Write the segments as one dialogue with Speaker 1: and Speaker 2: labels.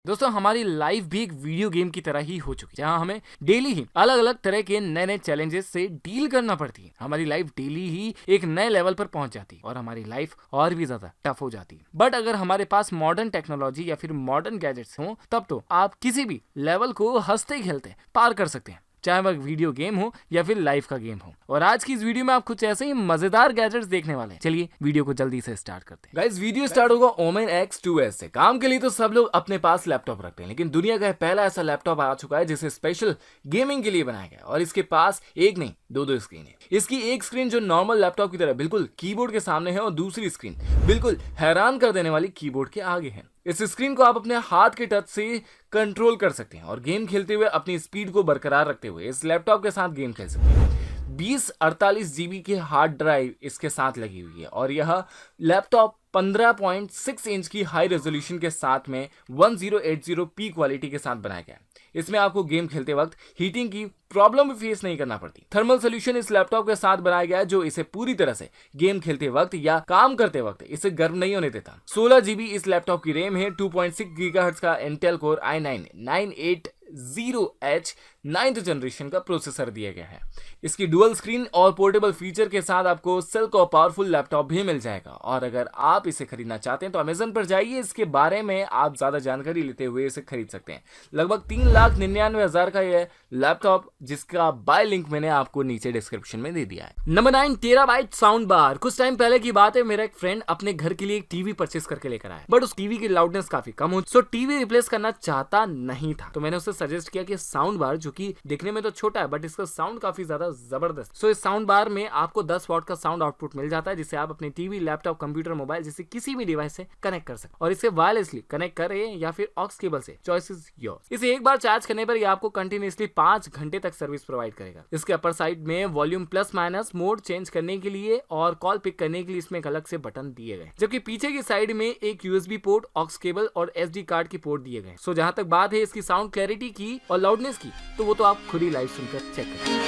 Speaker 1: दोस्तों हमारी लाइफ भी एक वीडियो गेम की तरह ही हो चुकी है, जहां हमें डेली ही अलग अलग तरह के नए नए चैलेंजेस से डील करना पड़ती है। हमारी लाइफ डेली ही एक नए लेवल पर पहुंच जाती है और हमारी लाइफ और भी ज्यादा टफ हो जाती है। बट अगर हमारे पास मॉडर्न टेक्नोलॉजी या फिर मॉडर्न गैजेट्स हों, तब तो आप किसी भी लेवल को हंसते खेलते पार कर सकते हैं, चाहे वह वीडियो गेम हो या फिर लाइफ का गेम हो। और आज की इस वीडियो में आप कुछ ऐसे ही मजेदार गैजेट्स देखने वाले हैं। चलिए वीडियो को जल्दी से स्टार्ट करते हैं। गाइस वीडियो स्टार्ट होगा ओमेन X2s से। काम के लिए तो सब लोग अपने पास लैपटॉप रखते हैं, लेकिन दुनिया का पहला ऐसा लैपटॉप आ चुका है जिसे स्पेशल गेमिंग के लिए बनाया गया और इसके पास एक नहीं दो स्क्रीन है। इसकी एक स्क्रीन जो नॉर्मल लैपटॉप की तरह बिल्कुल कीबोर्ड के सामने है और दूसरी स्क्रीन बिल्कुल हैरान कर देने वाली कीबोर्ड के आगे है। इस स्क्रीन को आप अपने हाथ के टच से कंट्रोल कर सकते हैं और गेम खेलते हुए अपनी स्पीड को बरकरार रखते हुए इस लैपटॉप के साथ गेम खेल सकते हैं। 2048 GB की हार्ड ड्राइव इसके साथ लगी हुई है और यह लैपटॉप 15.6 इंच की हाई रेजोल्यूशन के साथ में 1080p क्वालिटी के साथ बनाया गया है। इसमें आपको गेम खेलते वक्त हीटिंग की प्रॉब्लम भी फेस नहीं करना पड़ती। थर्मल सोल्यूशन इस लैपटॉप के साथ बनाया गया है जो इसे पूरी तरह से गेम खेलते वक्त या काम करते वक्त इसे गर्म नहीं होने देता। 16 GB इस लैपटॉप की रैम है। 2.6 GHz का Intel core i9 980H 9th generation का प्रोसेसर दिया गया है। इसकी डुअल स्क्रीन और पोर्टेबल फीचर के साथ आपको सिल्क और पावरफुल लैपटॉप भी मिल जाएगा। और अगर आप इसे खरीदना चाहते हैं तो अमेजन पर जाइए, इसके बारे में आप ज्यादा जानकारी लेते हुए इसे खरीद सकते हैं। लगभग 3,99,000 का यह लैपटॉप, जिसका बाय लिंक मैंने आपको नीचे डिस्क्रिप्शन में दे दिया है। Number 9 terabyte sound bar. कुछ टाइम पहले की बात है, मेरा एक फ्रेंड अपने घर के लिए एक टीवी परचेस करके लेकर आया, बट उस टीवी की लाउडनेस काफी कम हो, सो टीवी रिप्लेस करना चाहता नहीं था। तो मैंने उसे सजेस्ट किया कि साउंड बार, जो कि दिखने में तो छोटा है बट इसका साउंड काफी ज्यादा जबरदस्त। सो इस साउंड बार में आपको 10 वॉट का साउंड आउटपुट मिल जाता है, जिसे आप अपने टीवी, लैपटॉप, कंप्यूटर, मोबाइल जैसे किसी भी डिवाइस से कनेक्ट कर सकते और इसे वायरलेसली कनेक्ट करें या फिर ऑक्स केबल से, चॉइस इज योर्स। इसे एक बार चार्ज करने पर यह आपको कंटिन्यूअसली 5 घंटे तक सर्विस प्रोवाइड करेगा। इसके अपर साइड में volume plus minus mode change करने के लिए और कॉल पिक करने के लिए इसमें एक अलग से बटन दिए गए, जबकि पीछे की साइड में एक USB पोर्ट, ऑक्स केबल और SD कार्ड की पोर्ट दिए गए। सो जहां तक बात है इसकी साउंड क्लैरिटी की और लाउडनेस की, तो वो तो आप खुद ही लाइव सुनकर चेक करें।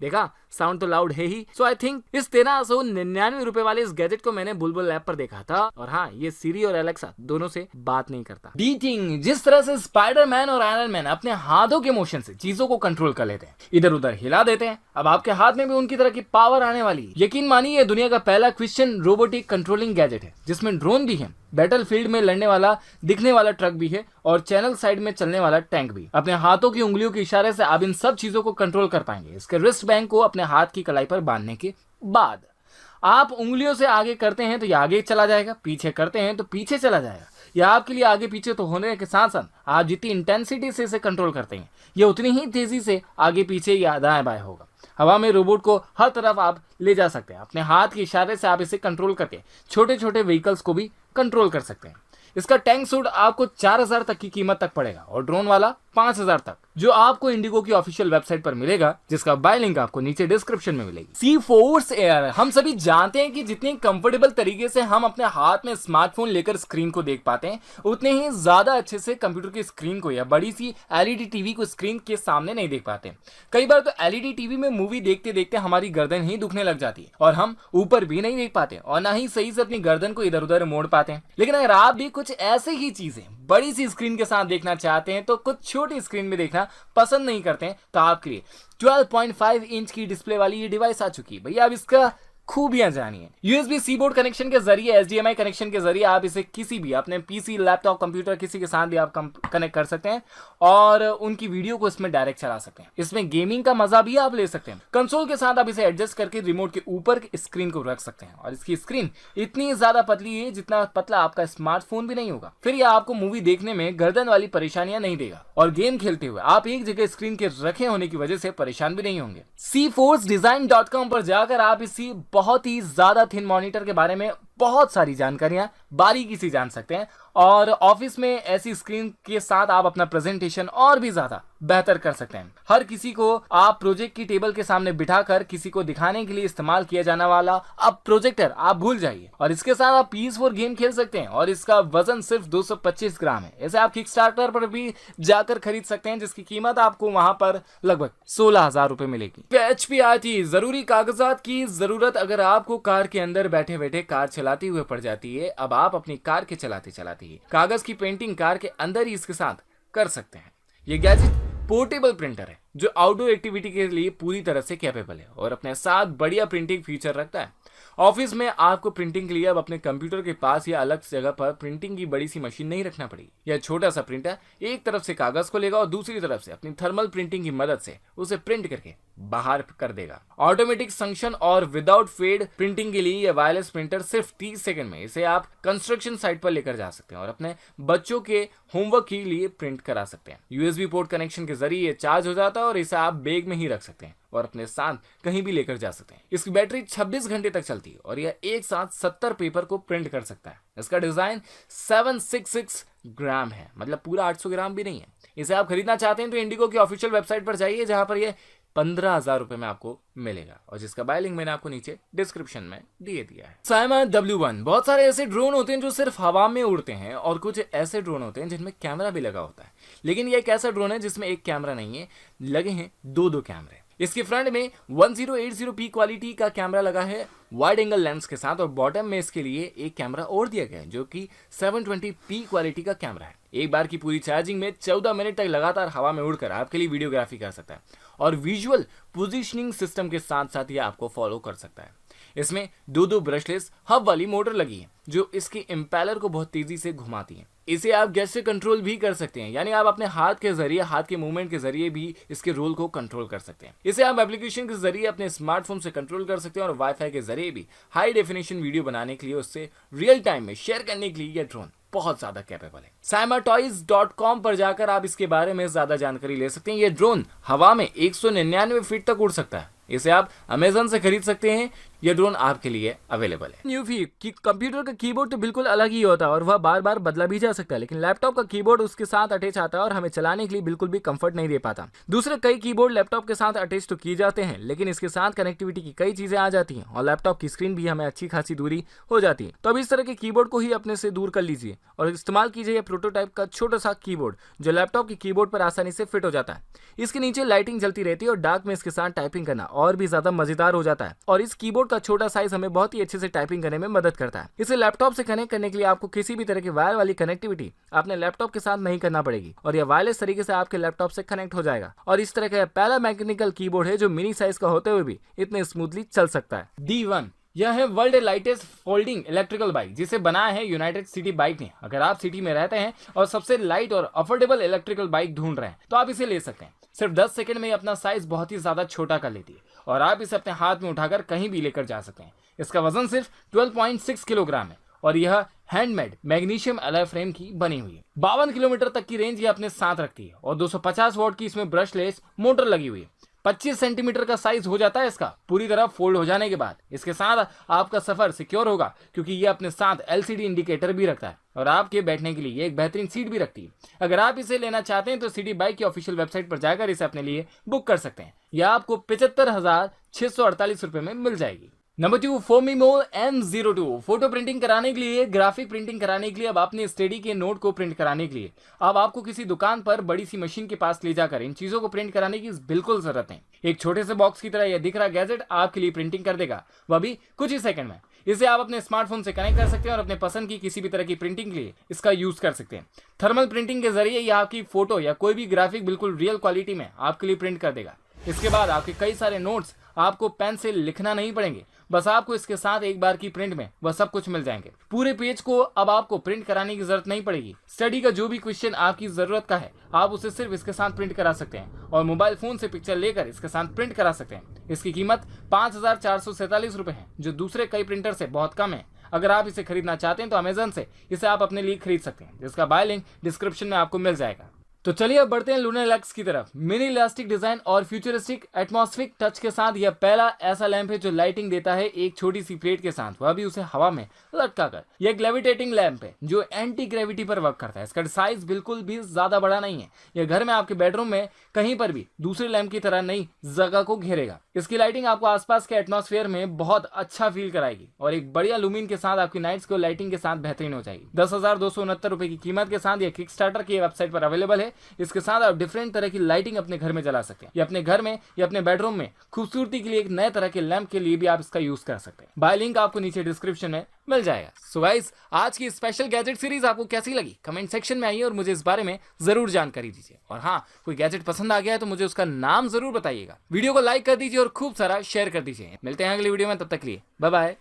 Speaker 1: देखा, साउंड तो लाउड है ही। सो आई थिंक इस 1399 रुपए वाले इस गैजेट को मैंने बुलबुल ऐप पर देखा था। और हाँ, ये सीरी और एलेक्सा दोनों से बात नहीं करता। बीटिंग, जिस तरह से स्पाइडरमैन और आयरन मैन अपने हाथों के मोशन से चीजों को कंट्रोल कर लेते हैं, इधर उधर हिला देते हैं, अब आपके हाथ में भी उनकी तरह की पावर आने वाली है। यकीन मानिए, ये दुनिया का पहला क्वेश्चन रोबोटिक कंट्रोलिंग गैजेट है, जिसमें ड्रोन भी है, बैटलफील्ड में लड़ने वाला दिखने वाला ट्रक भी है और चैनल साइड में चलने वाला टैंक भी। अपने हाथों की उंगलियों के इशारे से आप इन सब चीजों को कंट्रोल कर पाएंगे। इसके रिस्ट बैंड को अपने हाथ की कलाई पर बांधने के बाद आप उंगलियों से आगे करते हैं तो ये आगे चला जाएगा, पीछे करते हैं तो पीछे चला जाएगा। यह आपके लिए आगे पीछे तो होने के साथ साथ आप जितनी इंटेंसिटी से इसे कंट्रोल करते हैं, ये उतनी ही तेजी से आगे पीछे या दाएं बाएं होगा। हवा में रोबोट को हर तरफ आप ले जा सकते हैं। अपने हाथ के इशारे से आप इसे कंट्रोल करके छोटे छोटे व्हीकल्स को भी कंट्रोल कर सकते हैं। इसका टैंक सूट आपको 4000 तक की कीमत तक पड़ेगा और ड्रोन वाला 5000 तक, जो आपको इंडिगो की ऑफिशियल वेबसाइट पर मिलेगा, जिसका बाय लिंक आपको नीचे डिस्क्रिप्शन में मिलेगी। सी फोर्स एयर। हम सभी जानते हैं कि जितने कंफर्टेबल तरीके से हम अपने हाथ में स्मार्टफोन लेकर स्क्रीन को देख पाते हैं, उतने ही ज्यादा अच्छे से कंप्यूटर की स्क्रीन को या बड़ी सी LED टीवी को स्क्रीन के सामने नहीं देख पाते। कई बार तो LED टीवी में मूवी देखते देखते हमारी गर्दन ही दुखने लग जाती है और हम ऊपर भी नहीं देख पाते और ना ही सही से अपनी गर्दन को इधर उधर मोड़ पाते हैं। लेकिन अगर आप भी कुछ ऐसे ही चीजें बड़ी सी स्क्रीन के साथ देखना चाहते हैं, तो कुछ छोटी स्क्रीन में देखना पसंद नहीं करते हैं, तो आपके लिए 12.5 इंच की डिस्प्ले वाली ये डिवाइस आ चुकी है। भैया अब इसका खूबियां जानिए। USB सी बोर्ड कनेक्शन के जरिए, HDMI कनेक्शन के जरिए आप इसे किसी भी अपने PC, लैपटॉप, कंप्यूटर किसी के साथ भी आप कनेक्ट कर सकते हैं और उनकी वीडियो को इसमें डायरेक्ट चला सकते हैं। इसमें गेमिंग का मजा भी आप ले सकते हैं। कंसोल के साथ आप इसे एडजस्ट करके रिमोट के ऊपर स्क्रीन को रख सकते हैं और इसकी स्क्रीन इतनी ज्यादा पतली है जितना पतला आपका स्मार्टफोन भी नहीं होगा। फिर यह आपको मूवी देखने में गर्दन वाली परेशानियां नहीं देगा और गेम खेलते हुए आप एक जगह स्क्रीन के रखे होने की वजह से परेशान भी नहीं होंगे। cforcedesign.com पर जाकर आप इसी बहुत ही ज्यादा थिन मॉनिटर के बारे में बहुत सारी जानकारियां बारीकी से जान सकते हैं और ऑफिस में ऐसी स्क्रीन के साथ आप अपना प्रेजेंटेशन और भी ज्यादा बेहतर कर सकते हैं। हर किसी को आप प्रोजेक्ट की टेबल के सामने बिठाकर किसी को दिखाने के लिए इस्तेमाल किया जाने वाला अब प्रोजेक्टर आप भूल जाइए, और इसके साथ आप PS4 गेम खेल सकते हैं और इसका वजन सिर्फ 225 ग्राम है। इसे आप किकस्टार्टर पर भी जाकर खरीद सकते हैं, जिसकी कीमत आपको वहां पर लगभग 16,000 रुपए मिलेगी। HPRT जरूरी कागजात की जरूरत अगर आपको कार के अंदर बैठे बैठे कार चलाते हुए पड़ जाती है, अब आप अपनी कार के चलाते चलाते ही कागज की पेंटिंग कार के अंदर ही इसके साथ कर सकते हैं। ये गैजेट पोर्टेबल प्रिंटर है जो आउटडोर एक्टिविटी के लिए पूरी तरह से कैपेबल है और अपने साथ बढ़िया प्रिंटिंग फीचर रखता है। ऑफिस में आपको प्रिंटिंग के लिए अब अपने कंप्यूटर के पास या अलग जगह पर प्रिंटिंग की बड़ी सी मशीन नहीं रखना पड़ेगी। यह छोटा सा प्रिंटर एक तरफ से कागज को लेगा और दूसरी तरफ से अपनी थर्मल प्रिंटिंग की मदद से उसे प्रिंट करके बाहर कर देगा। ऑटोमेटिक संक्शन और विदाउट फेड प्रिंटिंग के लिए यह वायरलेस प्रिंटर सिर्फ 30 सेकंड में इसे आप कंस्ट्रक्शन साइट पर लेकर जा सकते हैं और अपने बच्चों के होमवर्क के लिए प्रिंट करा सकते हैं। USB पोर्ट कनेक्शन के जरिए ये चार्ज हो जाता है और इसे आप बैग में ही रख सकते हैं और अपने साथ कहीं भी लेकर जा सकते हैं। इसकी बैटरी 26 घंटे तक चलती है और यह एक साथ 70 पेपर को प्रिंट कर सकता है। इसका डिजाइन 766 ग्राम है, मतलब पूरा 800 ग्राम भी नहीं है। इसे आप खरीदना चाहते हैं तो इंडिगो की ऑफिशियल वेबसाइट पर जाइए, जहां पर यह 15,000 रुपए में आपको मिलेगा और जिसका बाय लिंक मैंने आपको नीचे डिस्क्रिप्शन में दिए दिया है। साइमा W1 बहुत सारे ऐसे ड्रोन होते हैं जो सिर्फ हवा में उड़ते हैं और कुछ ऐसे ड्रोन होते हैं जिनमें कैमरा भी लगा होता है, लेकिन यह एक ऐसा ड्रोन है जिसमें एक कैमरा नहीं है, लगे हैं दो कैमरे। इसके फ्रंट में 1080p क्वालिटी का कैमरा लगा है वाइड एंगल लेंस के साथ और बॉटम में इसके लिए एक कैमरा और दिया गया है जो कि 720p क्वालिटी का कैमरा है। एक बार की पूरी चार्जिंग में 14 मिनट तक लगातार हवा में उड़कर आपके लिए वीडियोग्राफी कर सकता है और विजुअल पोजीशनिंग सिस्टम के साथ साथ ये आपको फॉलो कर सकता है। इसमें दो ब्रशलेस हब वाली मोटर लगी है जो इसके इंपेलर को बहुत तेजी से घुमाती है। इसे आप गैस से कंट्रोल भी कर सकते हैं, यानी आप अपने हाथ के जरिए, हाथ के मूवमेंट के जरिए भी इसके रोल को कंट्रोल कर सकते हैं। इसे आप एप्लीकेशन के जरिए अपने स्मार्टफोन से कंट्रोल कर सकते हैं और वाईफाई के जरिए भी हाई डेफिनेशन वीडियो बनाने के लिए, उससे रियल टाइम में शेयर करने के लिए यह ड्रोन बहुत ज्यादा कैपेबल है। SimaToys.com पर जाकर आप इसके बारे में ज्यादा जानकारी ले सकते हैं। यह ड्रोन हवा में 199 फीट तक उड़ सकता है। इसे आप अमेजन से खरीद सकते हैं। यह ड्रोन आपके लिए अवेलेबल है। न्यूफी कि कंप्यूटर का कीबोर्ड तो बिल्कुल अलग ही होता है और वह बार बार बदला भी जा सकता है, लेकिन लैपटॉप का कीबोर्ड उसके साथ अटैच आता है और हमें चलाने के लिए बिल्कुल भी कंफर्ट नहीं दे पाता। दूसरे कई कीबोर्ड लैपटॉप के साथ अटैच तो किए जाते हैं, लेकिन इसके साथ कनेक्टिविटी की कई चीजें आ जाती हैं और लैपटॉप की स्क्रीन भी हमें अच्छी खासी दूरी हो जाती है। तो अब इस तरह के कीबोर्ड को ही अपने से दूर कर लीजिए और इस्तेमाल कीजिए प्रोटोटाइप का छोटा सा कीबोर्ड जो लैपटॉप के कीबोर्ड पर आसानी से फिट हो जाता है। इसके नीचे लाइटिंग जलती रहती है और डार्क में इसके साथ टाइपिंग करना और भी ज्यादा मजेदार हो जाता है और इस कीबोर्ड का छोटा साइज हमें बहुत ही अच्छे से टाइपिंग करने में मदद करता है। इसे लैपटॉप से कनेक्ट करने के लिए आपको किसी भी तरह की वायर वाली कनेक्टिविटी अपने लैपटॉप के साथ नहीं करना पड़ेगी और यह वायरलेस तरीके से आपके लैपटॉप से कनेक्ट हो जाएगा और इस तरह का पहला मैकेनिकल कीबोर्ड है जो मिनी साइज का होते हुए भी इतने स्मूथली चल सकता है। D1 यह है world lightest folding electrical bike, जिसे बनाया है यूनाइटेड सिटी बाइक ने। अगर आप सिटी में रहते हैं और सबसे लाइट और अफोर्डेबल इलेक्ट्रिकल बाइक ढूंढ रहे हैं तो आप इसे ले सकते हैं। सिर्फ 10 सेकंड में अपना साइज बहुत ही ज्यादा छोटा कर लेती है और आप इसे अपने हाथ में उठाकर कहीं भी लेकर जा सकते हैं। इसका वजन सिर्फ 12.6 किलोग्राम है और यह हैंडमेड मैग्नीशियम अलॉय फ्रेम की बनी हुई है। 52 किलोमीटर तक की रेंज ये अपने साथ रखती है और 250 वॉट की इसमें ब्रशलेस मोटर लगी हुई है। 25 सेंटीमीटर का साइज हो जाता है इसका पूरी तरह फोल्ड हो जाने के बाद। इसके साथ आपका सफर सिक्योर होगा क्योंकि ये अपने साथ LCD इंडिकेटर भी रखता है और आपके बैठने के लिए ये एक बेहतरीन सीट भी रखती है। अगर आप इसे लेना चाहते हैं तो सिटी बाइक की ऑफिशियल वेबसाइट पर जाकर इसे अपने लिए बुक कर सकते हैं। यह आपको 75,648 रुपए में मिल जाएगी। नंबर 2 फोमीमो M02 फोटो प्रिंटिंग कराने के लिए, ग्राफिक प्रिंटिंग कराने के लिए, अब अपने स्टडी के नोट को प्रिंट कराने के लिए अब आपको किसी दुकान पर बड़ी सी मशीन के पास ले जाकर इन चीजों को प्रिंट कराने की बिल्कुल जरूरत नहीं। एक छोटे से बॉक्स की तरह यह दिख रहा गैजेट आपके लिए प्रिंटिंग कर देगा, वह भी कुछ ही सेकंड में। इसे आप अपने स्मार्टफोन से कनेक्ट कर सकते हैं और अपने पसंद की किसी भी तरह की प्रिंटिंग के लिए इसका यूज कर सकते हैं। थर्मल प्रिंटिंग के जरिए यह आपकी फोटो या कोई भी ग्राफिक बिल्कुल रियल क्वालिटी में आपके लिए प्रिंट कर देगा। इसके बाद आपके कई सारे नोट्स आपको पेन से लिखना नहीं पड़ेंगे, बस आपको इसके साथ एक बार की प्रिंट में वह सब कुछ मिल जाएंगे। पूरे पेज को अब आपको प्रिंट कराने की जरूरत नहीं पड़ेगी। स्टडी का जो भी क्वेश्चन आपकी जरूरत का है आप उसे सिर्फ इसके साथ प्रिंट करा सकते हैं और मोबाइल फोन से पिक्चर लेकर इसके साथ प्रिंट करा सकते हैं। इसकी कीमत 5,447 रुपए है जो दूसरे कई प्रिंटर से बहुत कम है। अगर आप इसे खरीदना चाहते हैं तो अमेजन से इसे आप अपने लिए खरीद सकते हैं, जिसका बाय लिंक डिस्क्रिप्शन में आपको मिल जाएगा। तो चलिए अब बढ़ते हैं लूनर लेक्स की तरफ। मिनी इलास्टिक डिजाइन और फ्यूचरिस्टिक एटमॉस्फेरिक टच के साथ यह पहला ऐसा लैंप है जो लाइटिंग देता है एक छोटी सी प्लेट के साथ, वह भी उसे हवा में लटका कर। यह ग्रेविटेटिंग लैंप है जो एंटी ग्रेविटी पर वर्क करता है। इसका साइज बिल्कुल भी ज्यादा बड़ा नहीं है। यह घर में, आपके बेडरूम में, कहीं पर भी दूसरे लैंप की तरह नई जगह को घेरेगा। इसकी लाइटिंग आपको आसपास के एटमॉस्फेयर में बहुत अच्छा फील कराएगी और एक बढ़िया लुमिन के साथ आपकी नाइट्स को लाइटिंग के साथ बेहतरीन हो जाएगी। 10,269 रुपए की कीमत के साथ यह किक स्टार्टर की वेबसाइट पर अवेलेबल है। इसके साथ आप डिफरेंट तरह की लाइटिंग अपने घर में जला सकते हैं, या अपने घर में या अपने बेडरूम में खूबसूरती के लिए एक नए तरह के लैंप के लिए भी आप इसका यूज कर सकते हैं। बाय लिंक आपको नीचे डिस्क्रिप्शन में मिल जाएगा। सो गाइस, आज की स्पेशल गैजेट सीरीज आपको कैसी लगी कमेंट सेक्शन में आइए और मुझे इस बारे में जरूर जानकारी दीजिए। और हाँ, कोई गैजेट पसंद आ गया है तो मुझे उसका नाम जरूर बताइएगा। वीडियो को लाइक कर दीजिए और खूब सारा शेयर कर दीजिए। मिलते हैं अगली वीडियो में, तब तक के लिए बाय बाय।